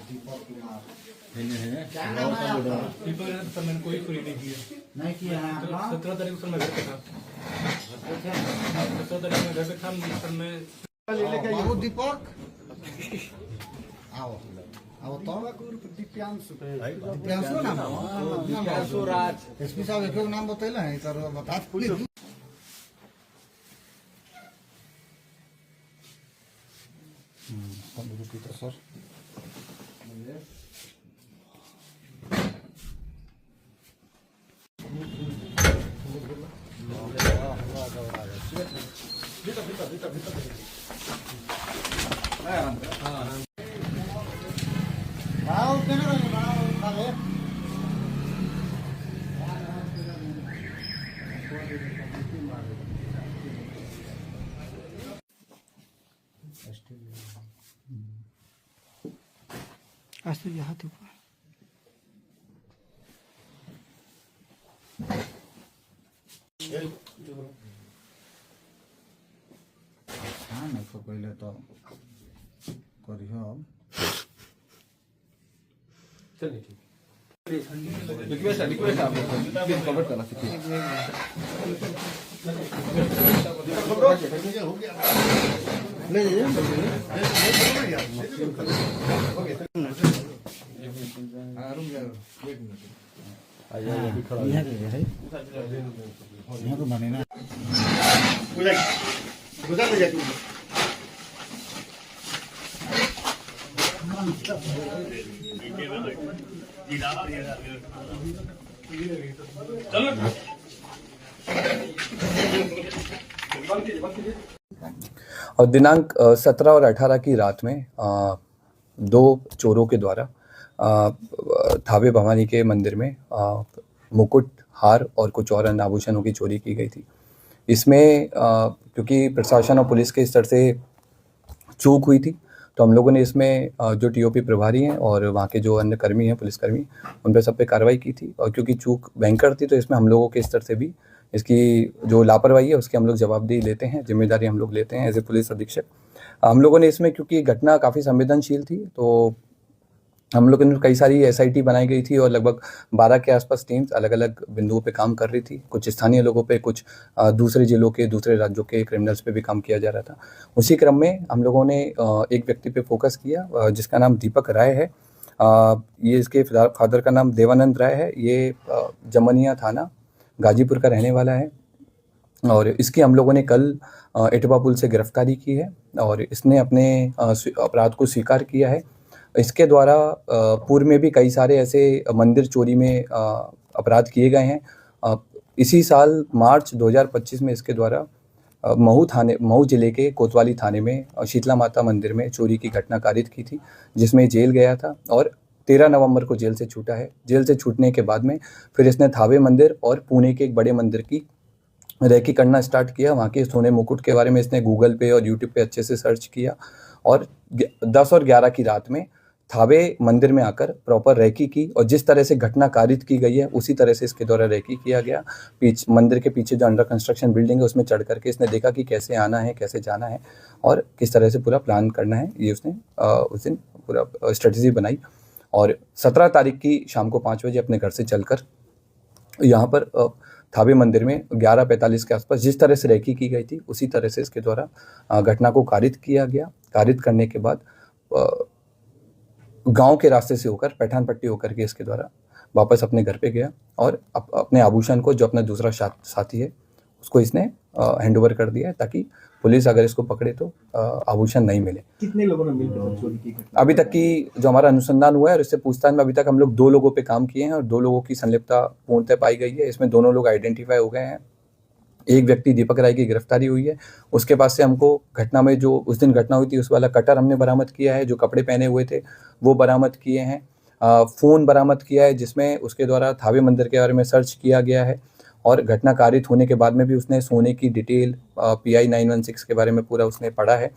क्या नाम है आपका? दीपक सर मैंने कोई चोरी नहीं किया। नहीं किया है आपका? 17 तारीख को सर मैं घर पे था। 17 तारीख में घर पे था सर मैं। आओ दीपक, आओ आओ तो दिव्यांशु दिव्यांशु नाम दिव्यांशु राज एसपी साहब एक नाम बतैले हैं सर बता सर आज तो यहाँ थे हाँ नहीं तो पहले तो करियो चलिए ठीक रिक्वेस्ट आप प्लीज कवर करना सीखिए। ले जाइए यहाँ तो बने ना और दिनांक 17 और 18 की रात में दो चोरों के द्वारा थावे भवानी के मंदिर में मुकुट, हार और कुछ और अन्य आभूषणों की चोरी की गई थी। इसमें क्योंकि प्रशासन और पुलिस के स्तर से चूक हुई थी तो हम लोगों ने इसमें जो टीओपी प्रभारी हैं और वहाँ के जो अन्य कर्मी हैं, पुलिसकर्मी, उन पर सब पे कार्रवाई की थी। और क्योंकि चूक भयंकर थी तो इसमें हम लोगों के स्तर से भी इसकी जो लापरवाही है उसकी हम लोग जवाबदेही लेते हैं, जिम्मेदारी हम लोग लेते हैं एज ए पुलिस अधीक्षक। हम लोगों ने इसमें, क्योंकि घटना काफ़ी संवेदनशील थी, तो हम लोगों ने कई सारी एसआईटी बनाई गई थी और लगभग 12 के आसपास टीम्स अलग अलग बिंदुओं पे काम कर रही थी। कुछ स्थानीय लोगों पे, कुछ दूसरे जिलों के, दूसरे राज्यों के क्रिमिनल्स पे भी काम किया जा रहा था। उसी क्रम में हम लोगों ने एक व्यक्ति पे फोकस किया जिसका नाम दीपक राय है। ये इसके फादर का नाम देवानंद राय है। ये जमनिया थाना गाजीपुर का रहने वाला है और इसकी हम लोगों ने कल एटवा पुल से गिरफ्तारी की है और इसने अपने अपराध को स्वीकार किया है। इसके द्वारा पूर्व में भी कई सारे ऐसे मंदिर चोरी में अपराध किए गए हैं। इसी साल मार्च 2025 में इसके द्वारा महू जिले के कोतवाली थाने में शीतला माता मंदिर में चोरी की घटना कारित की थी, जिसमें जेल गया था और 13 नवंबर को जेल से छूटा है। जेल से छूटने के बाद में फिर इसने थावे मंदिर और पुणे के एक बड़े मंदिर की रेकी करना स्टार्ट किया। वहाँ के सोने मुकुट के बारे में इसने गूगल पे और यूट्यूब पे अच्छे से सर्च किया और 10 और 11 की रात में थावे मंदिर में आकर प्रॉपर रेकी की और जिस तरह से घटना कारित की गई है उसी तरह से इसके द्वारा रेकी किया गया। मंदिर के पीछे जो अंडर कंस्ट्रक्शन बिल्डिंग है उसमें चढ़ करके इसने देखा कि कैसे आना है, कैसे जाना है और किस तरह से पूरा प्लान करना है। ये उसने उस दिन पूरा स्ट्रेटजी बनाई और 17 तारीख की शाम को 5 बजे अपने घर से चलकर यहाँ पर थावे मंदिर में 11:45 के आसपास जिस तरह से रेकी की गई थी उसी तरह से इसके द्वारा घटना को कारित किया गया। कारित करने के बाद गांव के रास्ते से होकर पैठान पट्टी होकर के इसके द्वारा वापस अपने घर पे गया और अपने आभूषण को, जो अपना दूसरा साथी है, उसको इसने हैंड ओवर कर दिया है ताकि पुलिस अगर इसको पकड़े तो आभूषण नहीं मिले। कितने लोगों ने मिलकर चोरी की? अभी तक की जो हमारा अनुसंधान हुआ है और इससे पूछताछ में अभी तक हम लोग 2 लोगों पे काम किए हैं और 2 लोगों की संलिप्तता पूर्णतः पाई गई है। इसमें दोनों लोग आइडेंटिफाई हो गए हैं। एक व्यक्ति दीपक राय की गिरफ्तारी हुई है। उसके पास से हमको घटना में जो उस दिन घटना हुई थी उस वाला कटर हमने बरामद किया है, जो कपड़े पहने हुए थे वो बरामद किए हैं। फ़ोन बरामद किया है जिसमें उसके द्वारा थावे मंदिर के बारे में सर्च किया गया है और घटना कारित होने के बाद में भी उसने सोने की डिटेल PI 916 के बारे में पूरा उसने पढ़ा है।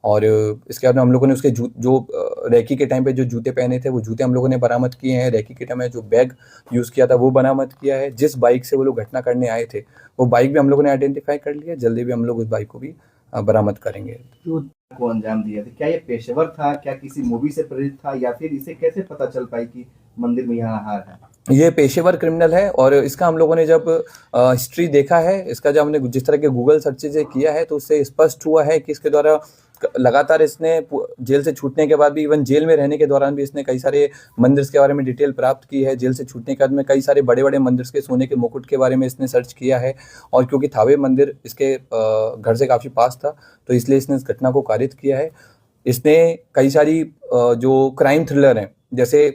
और इसके बाद में हम लोगों ने उसके जो रेकी के टाइम पे जो जूते पहने थे वो जूते हम लोगों ने बरामद किए हैं। रेकी के टाइम में जो बैग यूज़ किया था वो बरामद किया है। जिस बाइक से वो लोग घटना करने आए थे वो बाइक भी हम लोगों ने आइडेंटिफाई कर लिया। जल्दी भी हम लोग उस बाइक को भी बरामद करेंगे। को अंजाम दिया था, क्या ये पेशेवर था, क्या किसी मूवी से प्रेरित था, या फिर इसे कैसे पता चल पाई कि मंदिर में यहाँ हार है? ये पेशेवर क्रिमिनल है और इसका हम लोगों ने जब हिस्ट्री देखा है, इसका जब हमने जिस तरह के गूगल सर्चेज किया है तो उससे स्पष्ट हुआ है कि इसके द्वारा लगातार इसने जेल से छूटने के बाद भी, इवन जेल में रहने के दौरान भी इसने कई सारे मंदिर के बारे में डिटेल प्राप्त की है। जेल से छूटने के बाद में कई सारे बड़े बड़े मंदिर के सोने के मुकुट के बारे में इसने सर्च किया है और क्योंकि थावे मंदिर इसके घर से काफ़ी पास था तो इसलिए इसने इस घटना को कारित किया है। इसने कई सारी जो क्राइम थ्रिलर हैं, जैसे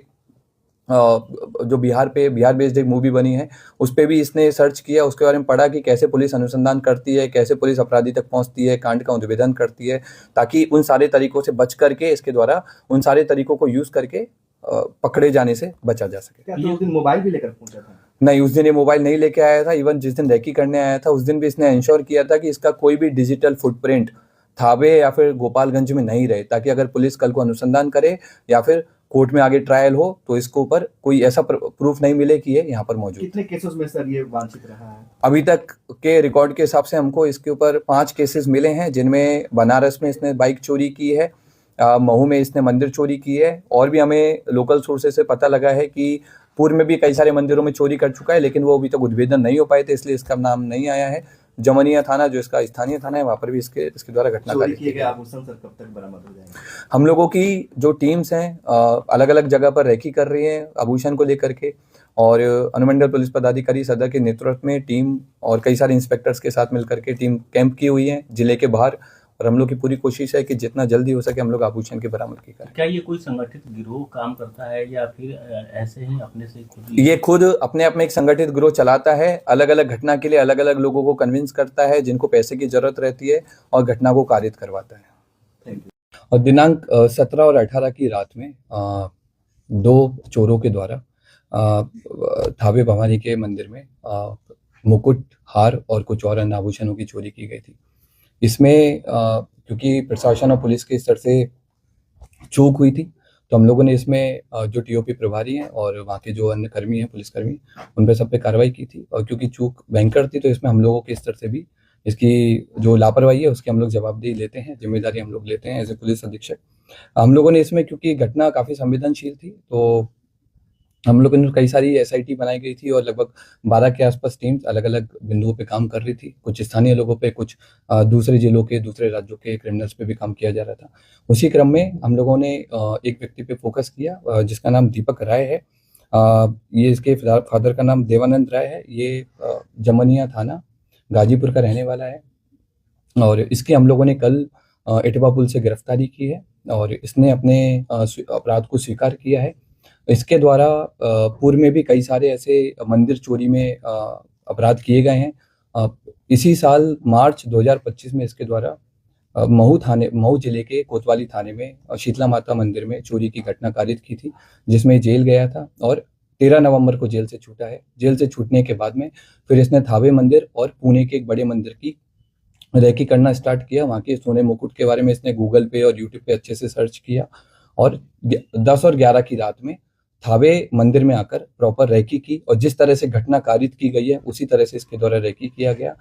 जो बिहार बेस्ड एक मूवी बनी है उस पर भी इसने सर्च किया, उसके बारे में पढ़ा कि कैसे पुलिस अनुसंधान करती है, कैसे पुलिस अपराधी तक पहुंचती है, कांड का उद्भेदन करती है, ताकि उन सारे तरीकों से बच करके इसके द्वारा उन सारे तरीकों को यूज करके पकड़े जाने से बचा जा सके। क्या तो उस दिन मोबाइल भी लेकर पहुंचा था? नहीं, उस दिन ये मोबाइल नहीं लेके आया था। इवन जिस दिन रेकी करने आया था उस दिन भी इसने इंश्योर किया था कि इसका कोई भी डिजिटल फुटप्रिंट थावे या फिर गोपालगंज में नहीं रहे, ताकि अगर पुलिस कल को अनुसंधान करे या फिर कोर्ट में आगे ट्रायल हो तो इसके ऊपर कोई ऐसा प्रूफ नहीं मिले कि ये यहाँ पर मौजूद। कितने केसेस में सर ये वांछित रहा है? अभी तक के रिकॉर्ड के हिसाब से हमको इसके ऊपर 5 केसेस मिले हैं, जिनमें बनारस में इसने बाइक चोरी की है, महू में इसने मंदिर चोरी की है, और भी हमें लोकल सोर्सेज से पता लगा है कि पूर्व में भी कई सारे मंदिरों में चोरी कर चुका है, लेकिन वो अभी तक उद्भेदन नहीं हो पाए थे, इसलिए इसका नाम नहीं आया है। जमनिया थाना जो इसका स्थानीय थाना है वहाँ पर भी इसके द्वारा घटना चोरी किए गए आभूषण सर कब तक बरामद हो जाएंगे? हम लोगों की जो टीम्स हैं अलग अलग जगह पर रेकी कर रही हैं आभूषण को लेकर के, और अनुमंडल पुलिस पदाधिकारी सदर के नेतृत्व में टीम और कई सारे इंस्पेक्टर्स के साथ मिलकर के टीम कैंप की हुई है जिले के बाहर, और हम लोग की पूरी कोशिश है कि जितना जल्दी हो सके हम लोग आभूषण की बरामदगी करें। क्या ये कोई संगठित गिरोह काम करता है या फिर ऐसे ही अपने से खुद? ये खुद अपने आप में एक संगठित गिरोह चलाता है, अलग अलग घटना के लिए अलग अलग लोगों को कन्विंस करता है जिनको पैसे की जरूरत रहती है और घटना को कारित करवाता है। Thank you. और दिनांक 17 और 18 की रात में 2 चोरों के द्वारा थावे भवानी के मंदिर में मुकुट, हार और कुछ और अन्य आभूषणों की चोरी की गई थी। इसमें क्योंकि प्रशासन और पुलिस के स्तर से चूक हुई थी तो हम लोगों ने इसमें जो टीओपी प्रभारी हैं और वहाँ के जो अन्य कर्मी हैं, पुलिसकर्मी, उन पर सब पे कार्रवाई की थी, और क्योंकि चूक भयंकर थी तो इसमें हम लोगों के स्तर से भी इसकी जो लापरवाही है उसकी हम लोग जवाबदेही लेते हैं, जिम्मेदारी हम लोग लेते हैं एज ए पुलिस अधीक्षक। हम लोगों ने इसमें, क्योंकि घटना काफ़ी संवेदनशील थी, तो हम लोगों ने कई सारी एसआईटी बनाई गई थी और लगभग 12 के आसपास टीम्स अलग अलग बिंदुओं पे काम कर रही थी। कुछ स्थानीय लोगों पे, कुछ दूसरे जिलों के, दूसरे राज्यों के क्रिमिनल्स पे भी काम किया जा रहा था। उसी क्रम में हम लोगों ने एक व्यक्ति पे फोकस किया जिसका नाम दीपक राय है। ये इसके फादर का नाम देवानंद राय है। ये जमनिया थाना गाजीपुर का रहने वाला है और इसकी हम लोगों ने कल इटवा पुल से गिरफ्तारी की है और इसने अपने अपराध को स्वीकार किया है। इसके द्वारा पूर्व में भी कई सारे ऐसे मंदिर चोरी में अपराध किए गए हैं। इसी साल मार्च 2025 में इसके द्वारा महू जिले के कोतवाली थाने में शीतला माता मंदिर में चोरी की घटना कारित की थी, जिसमें जेल गया था और 13 नवंबर को जेल से छूटा है। जेल से छूटने के बाद में फिर इसने थावे मंदिर और पुणे के एक बड़े मंदिर की रेकी करना स्टार्ट किया। वहाँ के सोने मुकुट के बारे में इसने गूगल पे और यूट्यूब पे अच्छे से सर्च किया और 10 और 11 की रात में थावे मंदिर में आकर प्रॉपर रेकी की, और जिस तरह से घटना कारित की गई है उसी तरह से इसके द्वारा रेकी किया गया।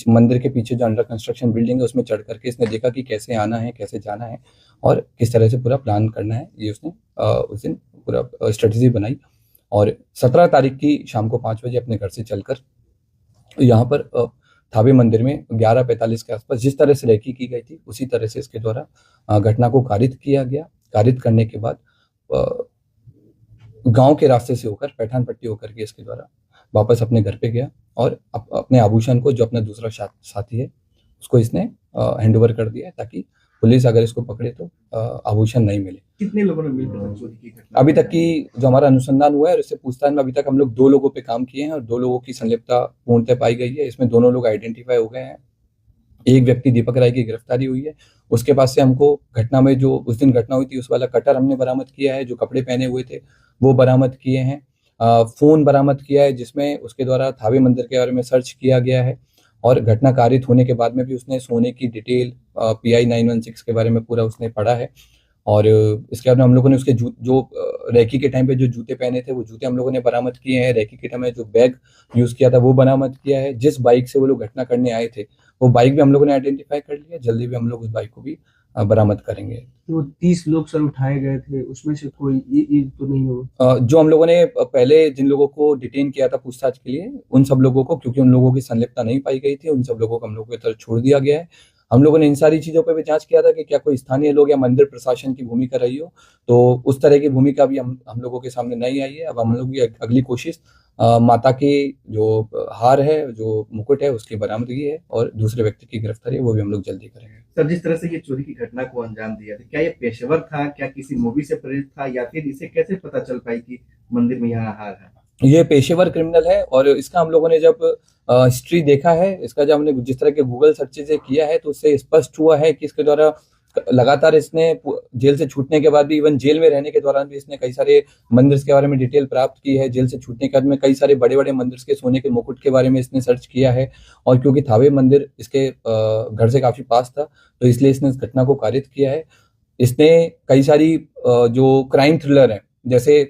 मंदिर के पीछे जो अंडर कंस्ट्रक्शन बिल्डिंग है उसमें चढ़ करके इसने देखा कि कैसे आना है, कैसे जाना है और किस तरह से पूरा प्लान करना है। ये उसने उस दिन पूरा स्ट्रेटजी बनाई और 17 तारीख की शाम को 5 बजे अपने घर से चलकर यहाँ पर थावे मंदिर में 11:45 के आसपास जिस तरह से रेकी की गई थी उसी तरह से इसके द्वारा घटना को कारित किया गया। कारित करने के बाद गांव के रास्ते से होकर पैठान पट्टी होकर के इसके द्वारा वापस अपने घर पे गया और अपने आभूषण को, जो अपना दूसरा साथी है, उसको इसने हैंड ओवर कर दिया ताकि पुलिस अगर इसको पकड़े तो आभूषण नहीं मिले। कितने लोगों ने मिलकर चोरी की घटना? अभी तक की जो हमारा अनुसंधान हुआ है और इससे पूछताछ में अभी तक हम लोग 2 लोगों पे काम किए हैं और 2 लोगों की संलिप्तता पूर्णतः पाई गई है। इसमें दोनों लोग आइडेंटिफाई हो गए हैं। एक व्यक्ति दीपक राय की गिरफ्तारी हुई है। उसके पास से हमको घटना में जो उस दिन घटना हुई थी उस वाला कटर हमने बरामद किया है, जो कपड़े पहने हुए थे वो बरामद किए हैं। फोन बरामद किया है जिसमें उसके द्वारा थावे मंदिर के बारे में सर्च किया गया है और घटना कारित होने के बाद में भी उसने सोने की डिटेल PI 916 के बारे में पूरा उसने पढ़ा है और इसके बाद में हम लोगों ने उसके जो रेकी के टाइम पे जो जूते पहने थे वो जूते हम लोगों ने बरामद किए हैं। रेकी के टाइम में जो बैग यूज किया था वो बरामद किया है। जिस बाइक से वो लोग घटना करने आए थे वो बाइक भी हम लोगों ने आइडेंटिफाई कर लिया। जल्दी भी हम लोग उस बाइक को भी बरामद करेंगे। वो 30 लोग सर उठाए गए थे, उसमें से कोई ये तो नहीं हो? जो हम लोगों ने पहले जिन लोगों को डिटेन किया था पूछताछ के लिए, उन सब लोगों को, क्योंकि उन लोगों की संलिप्तता नहीं पाई गई थी, उन सब लोगों को हम लोगों की तरफ छोड़ दिया गया है। हम लोगों ने इन सारी चीजों पे भी जांच किया था कि क्या कोई स्थानीय लोग या मंदिर प्रशासन की भूमिका रही हो, तो उस तरह की भूमिका भी हम लोगों के सामने नहीं आई है। अब हम लोग की अगली कोशिश माता की जो हार है, जो मुकुट है, उसकी बरामदगी है और दूसरे व्यक्ति की गिरफ्तारी है वो भी हम लोग जल्दी करेंगे। सर, जिस तरह से ये चोरी की घटना को अंजाम दिया था, क्या ये पेशेवर था, क्या किसी मूवी से प्रेरित था, या फिर इसे कैसे पता चल पाई कि मंदिर में यहाँ हार है? ये पेशेवर क्रिमिनल है और इसका हम लोगों ने जब हिस्ट्री देखा है, इसका जब हमने जिस तरह के गूगल सर्चेज किया है तो उससे स्पष्ट हुआ है कि इसके द्वारा लगातार इसने जेल से छूटने के बाद भी, इवन जेल में रहने के दौरान भी इसने कई सारे मंदिर के बारे में डिटेल प्राप्त की है। जेल से छूटने के बाद में कई सारे बड़े बड़े मंदिर के सोने के मुकुट के बारे में इसने सर्च किया है और क्योंकि थावे मंदिर इसके घर से काफी पास था तो इसलिए इसने इस घटना को कारित किया है। इसने कई सारी जो क्राइम थ्रिलर है, जैसे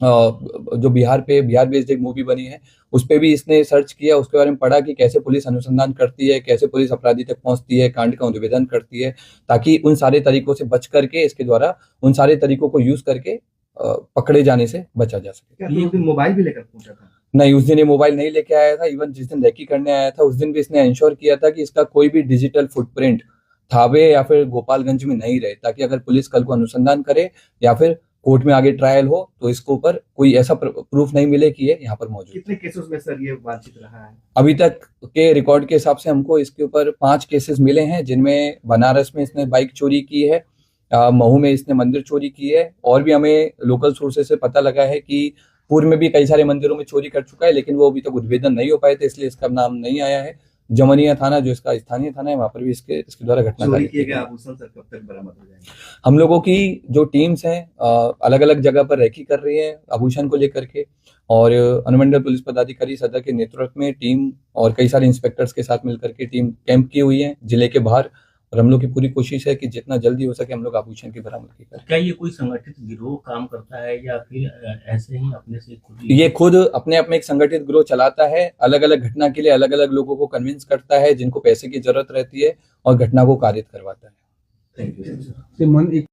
जो बिहार बेस्ड एक मूवी बनी है, उस पे भी इसने सर्च किया, उसके बारे में पढ़ा कि कैसे पुलिस अनुसंधान करती है, कैसे पुलिस अपराधी तक पहुंचती है, कांड का निवेदन करती है, ताकि उन सारे तरीकों से बच करके, इसके द्वारा उन सारे तरीकों को यूज करके पकड़े जाने से बचा जा सके। क्या उस दिन मोबाइल भी लेकर पहुंचा था? नहीं, उस दिन ये मोबाइल नहीं लेके आया था। इवन जिस दिन रेकी करने आया था उस दिन भी इसने इंश्योर किया था कि इसका कोई भी डिजिटल फुटप्रिंट थावे या फिर गोपालगंज में नहीं रहे, ताकि अगर पुलिस कल को अनुसंधान करे या फिर कोर्ट में आगे ट्रायल हो तो इसके ऊपर कोई ऐसा प्रूफ नहीं मिले कि ये यहाँ पर मौजूद। कितने केसेस में सर ये वांछित रहा है? अभी तक के रिकॉर्ड के हिसाब से हमको इसके ऊपर 5 केसेस मिले हैं, जिनमें बनारस में इसने बाइक चोरी की है, महू में इसने मंदिर चोरी की है, और भी हमें लोकल सोर्सेज से पता लगा है कि पूर्व में भी कई सारे मंदिरों में चोरी कर चुका है, लेकिन वो अभी तक उद्भेदन नहीं हो पाए थे, इसलिए इसका नाम नहीं आया है। जमनिया थाना जो इसका स्थानीय थाना है, वहां पर भी इसके द्वारा घटना चोरी किए गए आभूषण सर कब तक बरामद हो जाएंगे? हम लोगों की जो टीम्स हैं अलग अलग जगह पर रेकी कर रही है आभूषण को लेकर के, और अनुमंडल पुलिस पदाधिकारी सदर के नेतृत्व में टीम और कई सारे इंस्पेक्टर्स के साथ मिलकर के टीम कैंप की हुई है जिले के बाहर, और हम लोग की पूरी कोशिश है कि जितना जल्दी हो सके हम लोग आभूषण की बरामदगी करें। क्या ये कोई संगठित गिरोह काम करता है या फिर ऐसे ही अपने से खुद ये खुद अपने आप में एक संगठित गिरोह चलाता है, अलग अलग घटना के लिए अलग अलग लोगों को कन्विंस करता है जिनको पैसे की जरूरत रहती है और घटना को कारित करवाता है। Thank you.